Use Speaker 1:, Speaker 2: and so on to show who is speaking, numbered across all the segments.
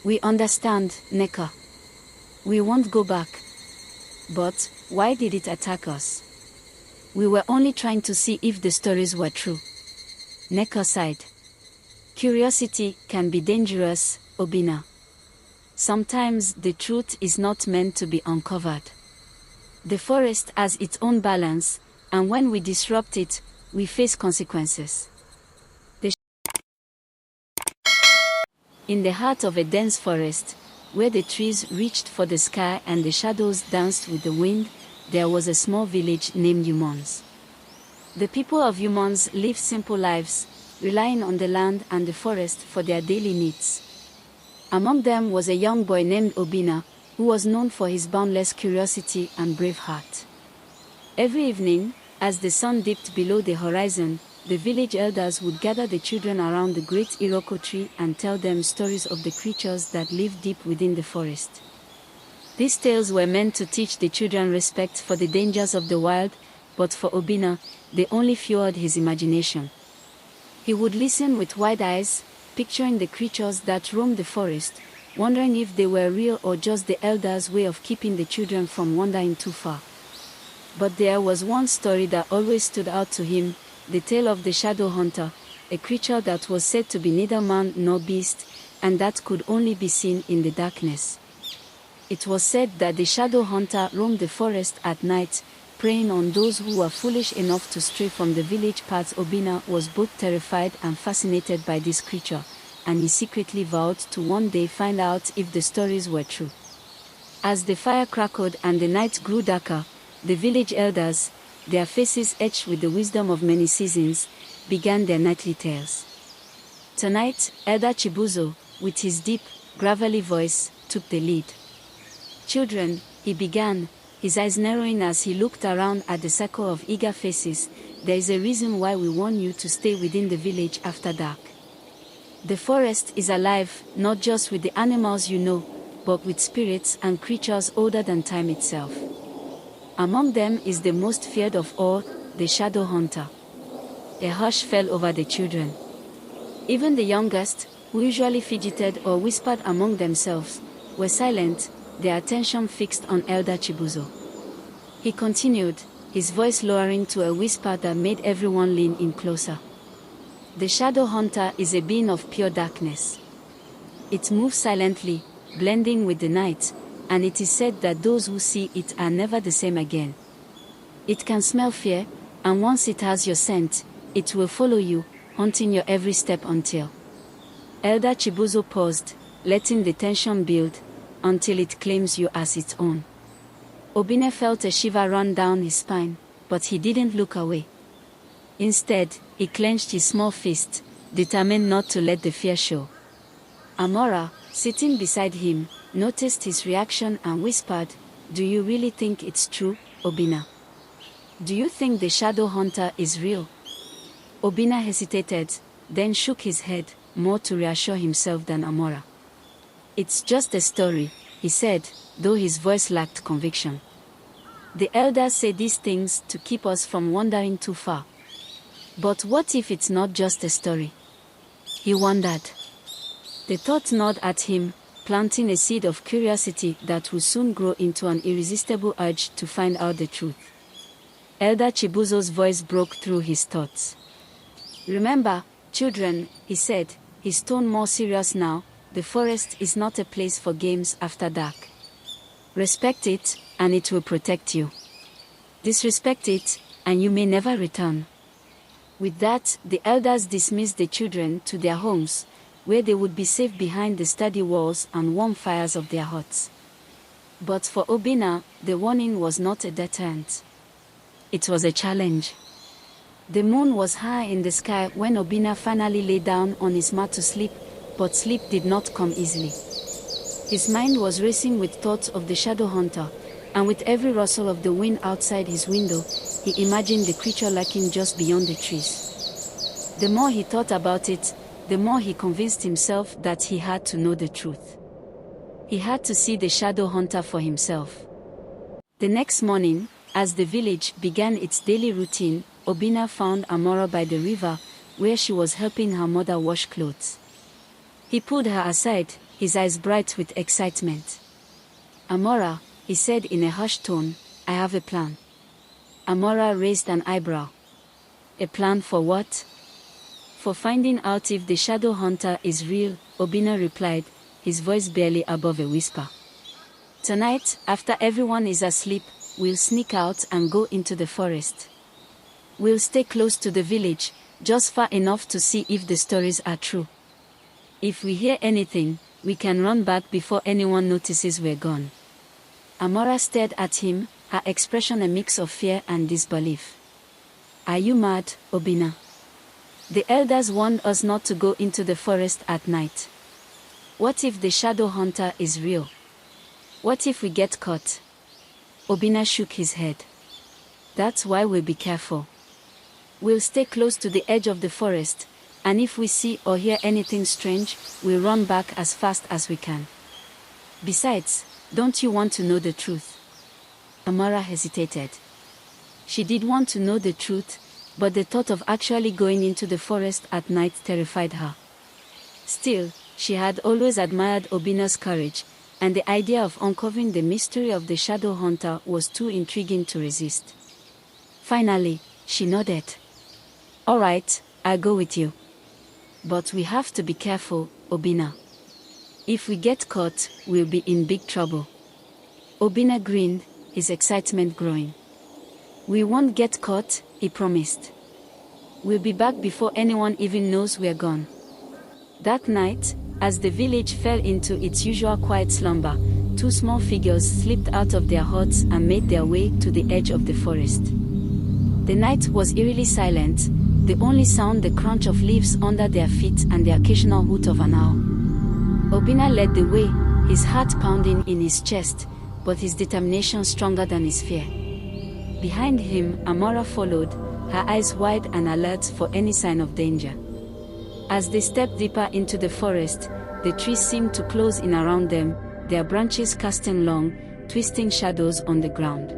Speaker 1: We understand, Neka. We won't go back. But, why did it attack us? We were only trying to see if the stories were true. Neka sighed. Curiosity can be dangerous, Obinna. Sometimes the truth is not meant to be uncovered. The forest has its own balance, and when we disrupt it, we face consequences. In the heart of a dense forest, where the trees reached for the sky and the shadows danced with the wind, there was a small village named Humans. The people of Humans lived simple lives, relying on the land and the forest for their daily needs. Among them was a young boy named Obinna, who was known for his boundless curiosity and brave heart. Every evening, as the sun dipped below the horizon, the village elders would gather the children around the great Iroko tree and tell them stories of the creatures that live deep within the forest. These tales were meant to teach the children respect for the dangers of the wild, but for Obinna, they only fueled his imagination. He would listen with wide eyes, picturing the creatures that roamed the forest, wondering if they were real or just the elders' way of keeping the children from wandering too far. But there was one story that always stood out to him, the tale of the Shadow Hunter, a creature that was said to be neither man nor beast, and that could only be seen in the darkness. It was said that the Shadow Hunter roamed the forest at night, preying on those who were foolish enough to stray from the village paths. Obinna was both terrified and fascinated by this creature, and he secretly vowed to one day find out if the stories were true. As the fire crackled and the night grew darker, the village elders, their faces etched with the wisdom of many seasons, began their nightly tales. Tonight, Elder Chibuzo, with his deep, gravelly voice, took the lead. Children, he began, his eyes narrowing as he looked around at the circle of eager faces, there is a reason why we warn you to stay within the village after dark. The forest is alive, not just with the animals you know, but with spirits and creatures older than time itself. Among them is the most feared of all, the Shadow Hunter. A hush fell over the children. Even the youngest, who usually fidgeted or whispered among themselves, were silent, their attention fixed on Elder Chibuzo. He continued, his voice lowering to a whisper that made everyone lean in closer. The Shadow Hunter is a being of pure darkness. It moves silently, blending with the night, and it is said that those who see it are never the same again. It can smell fear, and once it has your scent, it will follow you, haunting your every step until... Elder Chibuzo paused, letting the tension build, until it claims you as its own. Obinna felt a shiver run down his spine, but he didn't look away. Instead, he clenched his small fist, determined not to let the fear show. Amara, sitting beside him, noticed his reaction and whispered, "Do you really think it's true, Obinna? Do you think the Shadow Hunter is real?" Obinna hesitated, then shook his head, more to reassure himself than Amara. "It's just a story," he said, though his voice lacked conviction. "The elders say these things to keep us from wandering too far. But what if it's not just a story?" He wondered. The thought gnawed at him, planting a seed of curiosity that would soon grow into an irresistible urge to find out the truth. Elder Chibuzo's voice broke through his thoughts. "Remember, children," he said, his tone more serious now, "the forest is not a place for games after dark. Respect it, and it will protect you. Disrespect it, and you may never return." With that, the elders dismissed the children to their homes, where they would be safe behind the sturdy walls and warm fires of their huts. But for Obinna, the warning was not a deterrent. It was a challenge. The moon was high in the sky when Obinna finally lay down on his mat to sleep, but sleep did not come easily. His mind was racing with thoughts of the Shadow Hunter, and with every rustle of the wind outside his window, he imagined the creature lurking just beyond the trees. The more he thought about it, the more he convinced himself that he had to know the truth. He had to see the Shadow Hunter for himself. The next morning, as the village began its daily routine, Obinna found Amara by the river, where she was helping her mother wash clothes. He pulled her aside, his eyes bright with excitement. "Amara," he said in a hushed tone, "I have a plan." Amara raised an eyebrow. "A plan for what?" "For finding out if the shadow hunter is real," Obinna replied, his voice barely above a whisper. "Tonight, after everyone is asleep, we'll sneak out and go into the forest. We'll stay close to the village, just far enough to see if the stories are true. If we hear anything, we can run back before anyone notices we're gone." Amara stared at him, her expression a mix of fear and disbelief. "Are you mad, Obinna? The elders warned us not to go into the forest at night. What if the shadow hunter is real? What if we get caught?" Obinna shook his head. "That's why we'll be careful. We'll stay close to the edge of the forest, and if we see or hear anything strange, we'll run back as fast as we can. Besides, don't you want to know the truth?" Amara hesitated. She did want to know the truth, but the thought of actually going into the forest at night terrified her. Still, she had always admired Obinna's courage, and the idea of uncovering the mystery of the shadow hunter was too intriguing to resist. Finally, she nodded. "All right, I'll go with you. But we have to be careful, Obinna. If we get caught, we'll be in big trouble." Obinna grinned, his excitement growing. "We won't get caught," he promised. "We'll be back before anyone even knows we're gone." That night, as the village fell into its usual quiet slumber, two small figures slipped out of their huts and made their way to the edge of the forest. The night was eerily silent, the only sound the crunch of leaves under their feet and the occasional hoot of an owl. Obinna led the way, his heart pounding in his chest, but his determination stronger than his fear. Behind him, Amara followed, her eyes wide and alert for any sign of danger. As they stepped deeper into the forest, the trees seemed to close in around them, their branches casting long, twisting shadows on the ground.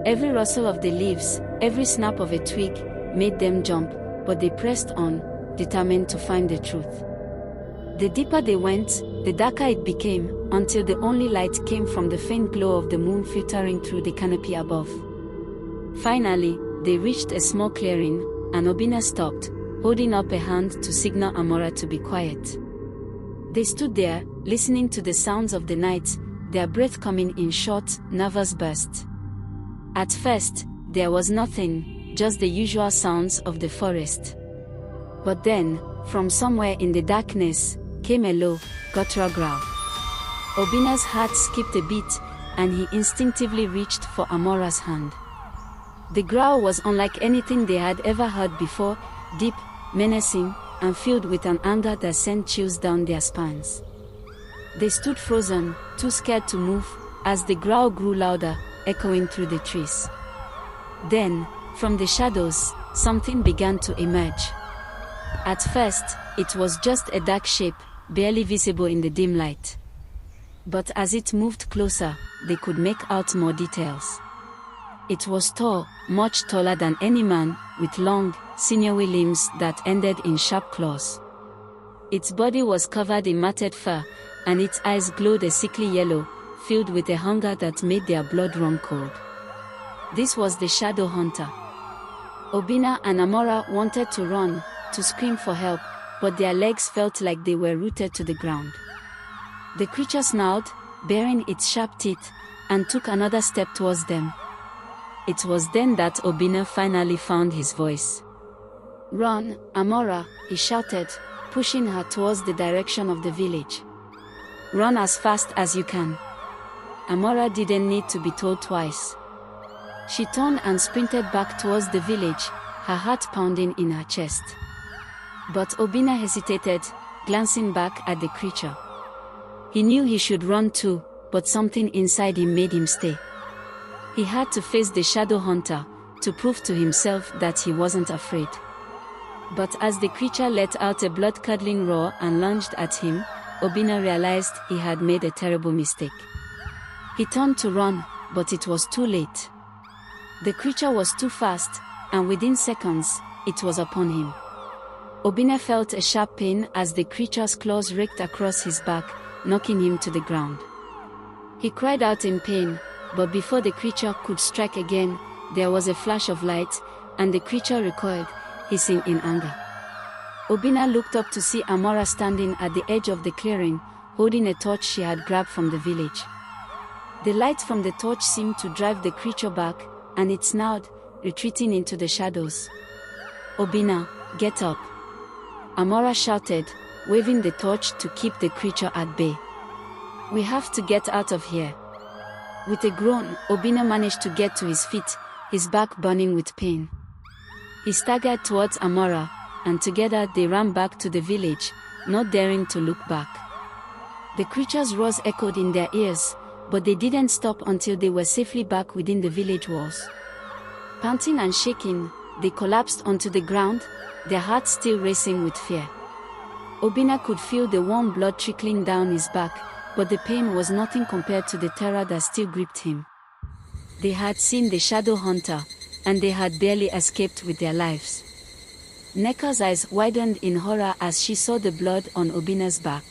Speaker 1: Every rustle of the leaves, every snap of a twig, made them jump, but they pressed on, determined to find the truth. The deeper they went, the darker it became, until the only light came from the faint glow of the moon filtering through the canopy above. Finally, they reached a small clearing, and Obinna stopped, holding up a hand to signal Amara to be quiet. They stood there, listening to the sounds of the night, their breath coming in short, nervous bursts. At first, there was nothing, just the usual sounds of the forest. But then, from somewhere in the darkness, came a low, guttural growl. Obinna's heart skipped a beat, and he instinctively reached for Amara's hand. The growl was unlike anything they had ever heard before, deep, menacing, and filled with an anger that sent chills down their spines. They stood frozen, too scared to move, as the growl grew louder, echoing through the trees. Then, from the shadows, something began to emerge. At first, it was just a dark shape, barely visible in the dim light. But as it moved closer, they could make out more details. It was tall, much taller than any man, with long, sinewy limbs that ended in sharp claws. Its body was covered in matted fur, and its eyes glowed a sickly yellow, filled with a hunger that made their blood run cold. This was the shadow hunter. Obinna and Amara wanted to run, to scream for help, but their legs felt like they were rooted to the ground. The creature snarled, baring its sharp teeth, and took another step towards them. It was then that Obinna finally found his voice. "Run, Amara," he shouted, pushing her towards the direction of the village. "Run as fast as you can." Amara didn't need to be told twice. She turned and sprinted back towards the village, her heart pounding in her chest. But Obinna hesitated, glancing back at the creature. He knew he should run too, but something inside him made him stay. He had to face the shadow hunter, to prove to himself that he wasn't afraid. But as the creature let out a blood-curdling roar and lunged at him, Obinna realized he had made a terrible mistake. He turned to run, but it was too late. The creature was too fast, and within seconds, it was upon him. Obinna felt a sharp pain as the creature's claws raked across his back, knocking him to the ground. He cried out in pain, but before the creature could strike again, there was a flash of light, and the creature recoiled, hissing in anger. Obinna looked up to see Amara standing at the edge of the clearing, holding a torch she had grabbed from the village. The light from the torch seemed to drive the creature back, and it snarled, retreating into the shadows. "Obinna, get up!" Amara shouted, waving the torch to keep the creature at bay. "We have to get out of here." With a groan, Obinna managed to get to his feet, his back burning with pain. He staggered towards Amara, and together they ran back to the village, not daring to look back. The creature's roars echoed in their ears, but they didn't stop until they were safely back within the village walls. Panting and shaking, they collapsed onto the ground, their hearts still racing with fear. Obinna could feel the warm blood trickling down his back, but the pain was nothing compared to the terror that still gripped him. They had seen the shadow hunter, and they had barely escaped with their lives. Nneka's eyes widened in horror as she saw the blood on Obinna's back.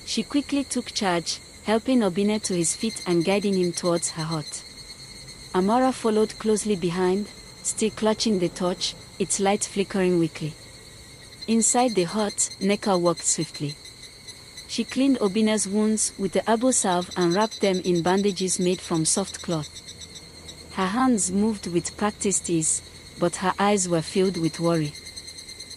Speaker 1: She quickly took charge, helping Obinna to his feet and guiding him towards her hut. Amara followed closely behind, still clutching the torch, its light flickering weakly. Inside the hut, Nneka walked swiftly. She cleaned Obinna's wounds with the herbal salve and wrapped them in bandages made from soft cloth. Her hands moved with practiced ease, but her eyes were filled with worry.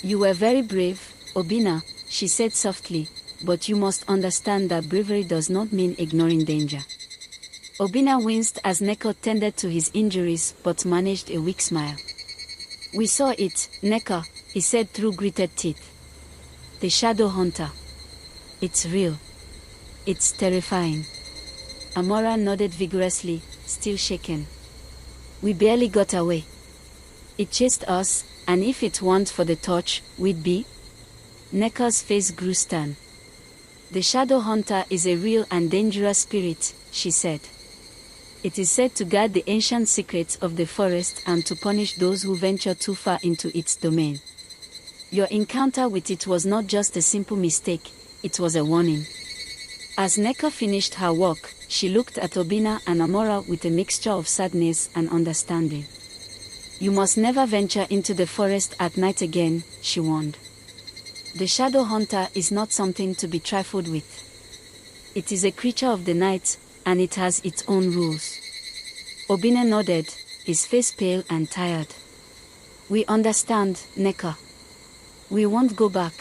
Speaker 1: "You were very brave, Obinna," she said softly, "but you must understand that bravery does not mean ignoring danger." Obinna winced as Nneka tended to his injuries but managed a weak smile. "We saw it, Nneka," he said through gritted teeth. "The shadow hunter. It's real. It's terrifying." Amara nodded vigorously, still shaken. "We barely got away. It chased us, and if it weren't for the torch, we'd be..." Nneka's face grew stern. "The shadow hunter is a real and dangerous spirit," she said. "It is said to guard the ancient secrets of the forest and to punish those who venture too far into its domain. Your encounter with it was not just a simple mistake, it was a warning." As Nneka finished her walk, she looked at Obinna and Amara with a mixture of sadness and understanding. "You must never venture into the forest at night again," she warned. "The shadow hunter is not something to be trifled with. It is a creature of the night, and it has its own rules." Obinna nodded, his face pale and tired. "We understand, Nneka. We won't go back."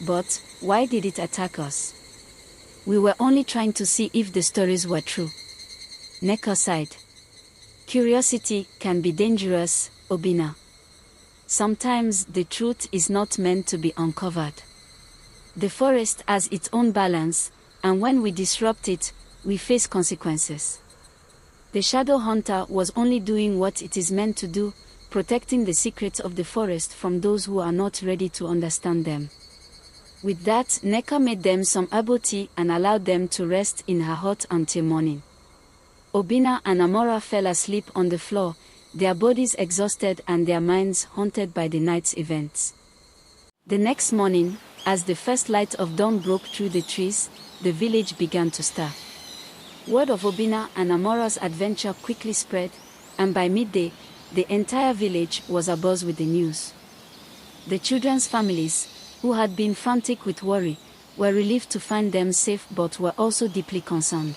Speaker 1: "But why did it attack us?" "We were only trying to see if the stories were true." Nneka sighed. "Curiosity can be dangerous, Obinna. Sometimes the truth is not meant to be uncovered. The forest has its own balance, and when we disrupt it, we face consequences. The shadow hunter was only doing what it is meant to do, protecting the secrets of the forest from those who are not ready to understand them." With that, Nneka made them some herbal tea and allowed them to rest in her hut until morning. Obinna and Amara fell asleep on the floor, their bodies exhausted and their minds haunted by the night's events. The next morning, as the first light of dawn broke through the trees, the village began to stir. Word of Obinna and Amara's adventure quickly spread, and by midday, the entire village was abuzz with the news. The children's families, who had been frantic with worry, were relieved to find them safe but were also deeply concerned.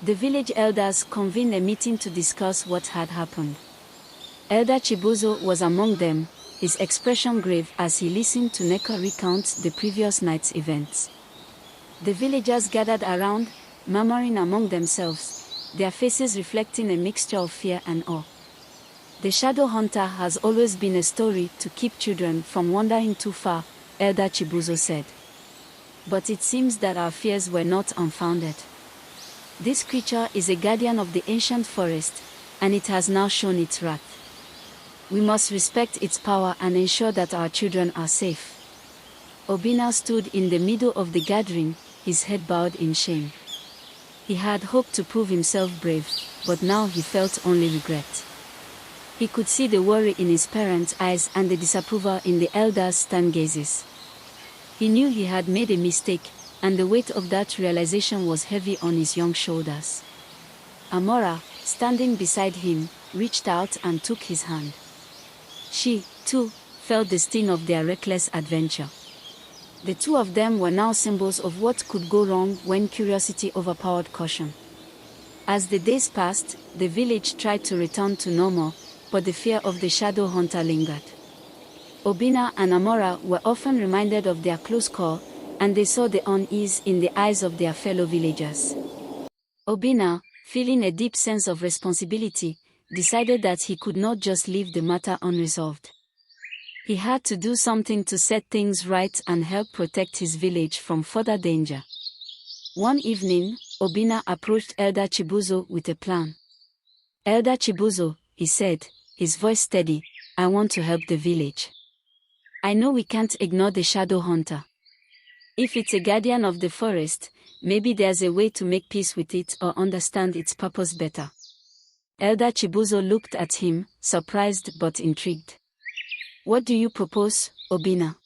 Speaker 1: The village elders convened a meeting to discuss what had happened. Elder Chibuzo was among them, his expression grave as he listened to Nneka recount the previous night's events. The villagers gathered around, murmuring among themselves, their faces reflecting a mixture of fear and awe. "The shadow hunter has always been a story to keep children from wandering too far," Elder Chibuzo said. "But it seems that our fears were not unfounded. This creature is a guardian of the ancient forest, and it has now shown its wrath. We must respect its power and ensure that our children are safe." Obinna stood in the middle of the gathering, his head bowed in shame. He had hoped to prove himself brave, but now he felt only regret. He could see the worry in his parents' eyes and the disapproval in the elders' stern gazes. He knew he had made a mistake, and the weight of that realization was heavy on his young shoulders. Amara, standing beside him, reached out and took his hand. She, too, felt the sting of their reckless adventure. The two of them were now symbols of what could go wrong when curiosity overpowered caution. As the days passed, the village tried to return to normal, but the fear of the shadow hunter lingered. Obinna and Amara were often reminded of their close call, and they saw the unease in the eyes of their fellow villagers. Obinna, feeling a deep sense of responsibility, decided that he could not just leave the matter unresolved. He had to do something to set things right and help protect his village from further danger. One evening, Obinna approached Elder Chibuzo with a plan. "Elder Chibuzo," he said, his voice steady, "I want to help the village. I know we can't ignore the shadow hunter. If it's a guardian of the forest, maybe there's a way to make peace with it or understand its purpose better." Elder Chibuzo looked at him, surprised but intrigued. "What do you propose, Obinna?"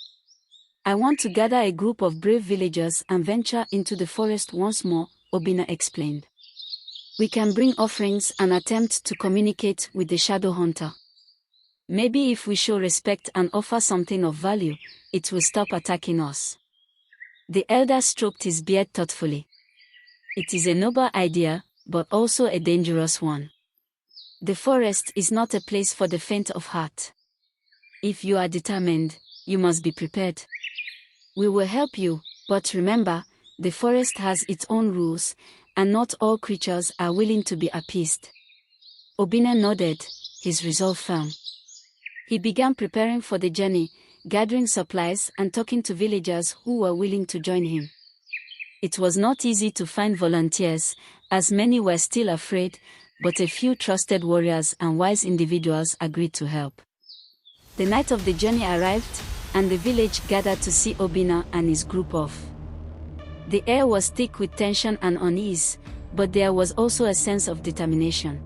Speaker 1: "I want to gather a group of brave villagers and venture into the forest once more," Obinna explained. "We can bring offerings and attempt to communicate with the shadow hunter. Maybe if we show respect and offer something of value, it will stop attacking us." The elder stroked his beard thoughtfully. "It is a noble idea, but also a dangerous one. The forest is not a place for the faint of heart. If you are determined, you must be prepared. We will help you, but remember, the forest has its own rules, and not all creatures are willing to be appeased." Obinna nodded, his resolve firm. He began preparing for the journey, gathering supplies and talking to villagers who were willing to join him. It was not easy to find volunteers, as many were still afraid, but a few trusted warriors and wise individuals agreed to help. The night of the journey arrived, and the village gathered to see Obinna and his group off. The air was thick with tension and unease, but there was also a sense of determination.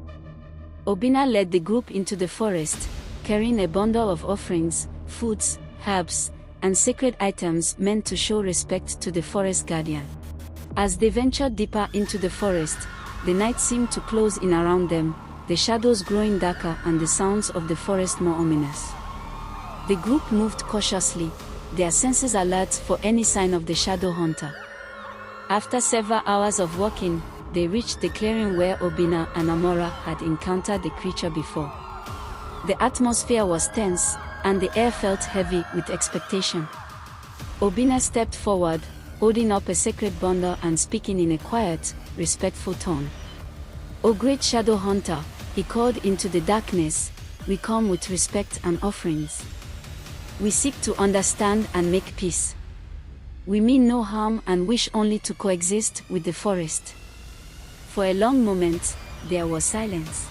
Speaker 1: Obinna led the group into the forest, carrying a bundle of offerings, foods, herbs, and sacred items meant to show respect to the forest guardian. As they ventured deeper into the forest, the night seemed to close in around them, the shadows growing darker and the sounds of the forest more ominous. The group moved cautiously, their senses alert for any sign of the shadow hunter. After several hours of walking, they reached the clearing where Obinna and Amara had encountered the creature before. The atmosphere was tense, and the air felt heavy with expectation. Obinna stepped forward, holding up a sacred bundle and speaking in a quiet, respectful tone. "O great shadow hunter," he called into the darkness, "we come with respect and offerings. We seek to understand and make peace. We mean no harm and wish only to coexist with the forest." For a long moment, there was silence.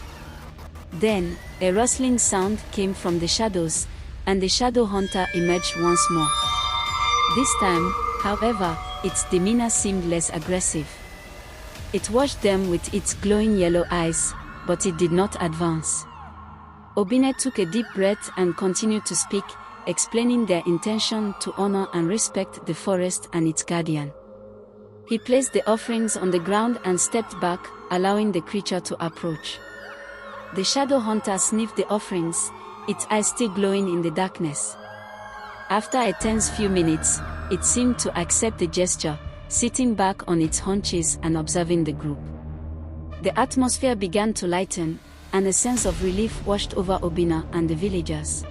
Speaker 1: Then, a rustling sound came from the shadows, and the shadow hunter emerged once more. This time, however, its demeanor seemed less aggressive. It watched them with its glowing yellow eyes, but it did not advance. Obinna took a deep breath and continued to speak, explaining their intention to honor and respect the forest and its guardian. He placed the offerings on the ground and stepped back, allowing the creature to approach. The shadow hunter sniffed the offerings, its eyes still glowing in the darkness. After a tense few minutes, it seemed to accept the gesture, sitting back on its haunches and observing the group. The atmosphere began to lighten, and a sense of relief washed over Obinna and the villagers.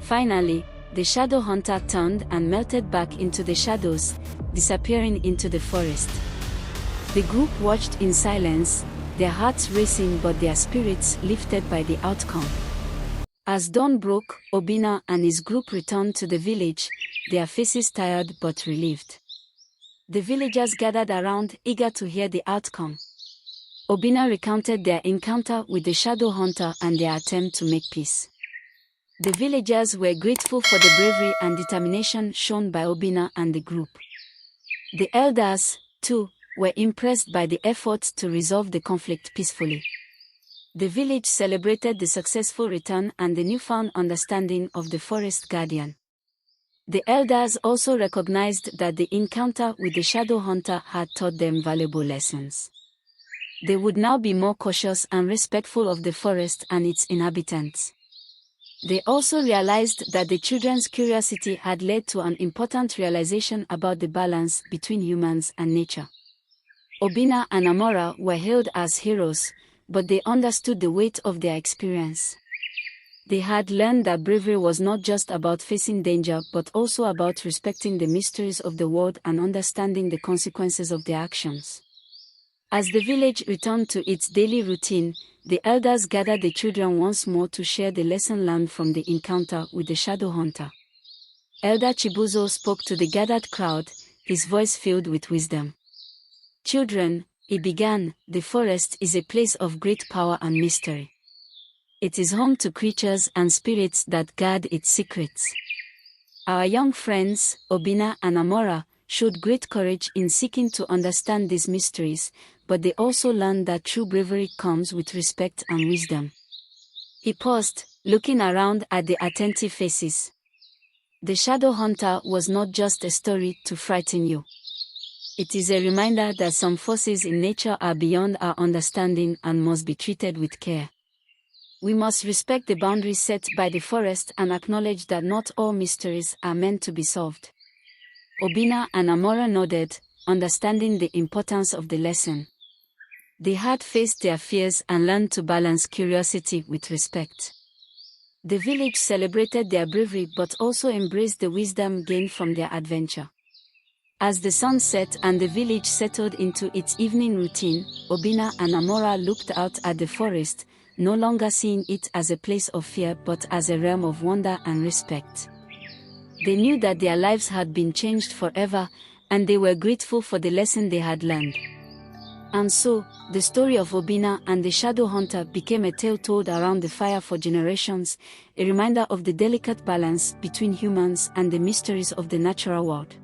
Speaker 1: Finally, the shadow hunter turned and melted back into the shadows, disappearing into the forest. The group watched in silence, their hearts racing but their spirits lifted by the outcome. As dawn broke, Obinna and his group returned to the village, their faces tired but relieved. The villagers gathered around, eager to hear the outcome. Obinna recounted their encounter with the shadow hunter and their attempt to make peace. The villagers were grateful for the bravery and determination shown by Obinna and the group. The elders, too, were impressed by the efforts to resolve the conflict peacefully. The village celebrated the successful return and the newfound understanding of the forest guardian. The elders also recognized that the encounter with the shadow hunter had taught them valuable lessons. They would now be more cautious and respectful of the forest and its inhabitants. They also realized that the children's curiosity had led to an important realization about the balance between humans and nature. Obinna and Amara were hailed as heroes, but they understood the weight of their experience. They had learned that bravery was not just about facing danger but also about respecting the mysteries of the world and understanding the consequences of their actions. As the village returned to its daily routine, the elders gathered the children once more to share the lesson learned from the encounter with the shadow hunter. Elder Chibuzo spoke to the gathered crowd, his voice filled with wisdom. "Children," he began, "the forest is a place of great power and mystery. It is home to creatures and spirits that guard its secrets. Our young friends, Obinna and Amara, showed great courage in seeking to understand these mysteries, but they also learned that true bravery comes with respect and wisdom." He paused, looking around at the attentive faces. The shadow hunter was not just a story to frighten you. It is a reminder that some forces in nature are beyond our understanding and must be treated with care. We must respect the boundaries set by the forest and acknowledge that not all mysteries are meant to be solved. Obinna and Amara nodded, understanding the importance of the lesson. They had faced their fears and learned to balance curiosity with respect. The village celebrated their bravery but also embraced the wisdom gained from their adventure. As the sun set and the village settled into its evening routine, Obinna and Amara looked out at the forest, no longer seeing it as a place of fear but as a realm of wonder and respect. They knew that their lives had been changed forever, and they were grateful for the lesson they had learned. And so, the story of Obinna and the shadow hunter became a tale told around the fire for generations, a reminder of the delicate balance between humans and the mysteries of the natural world.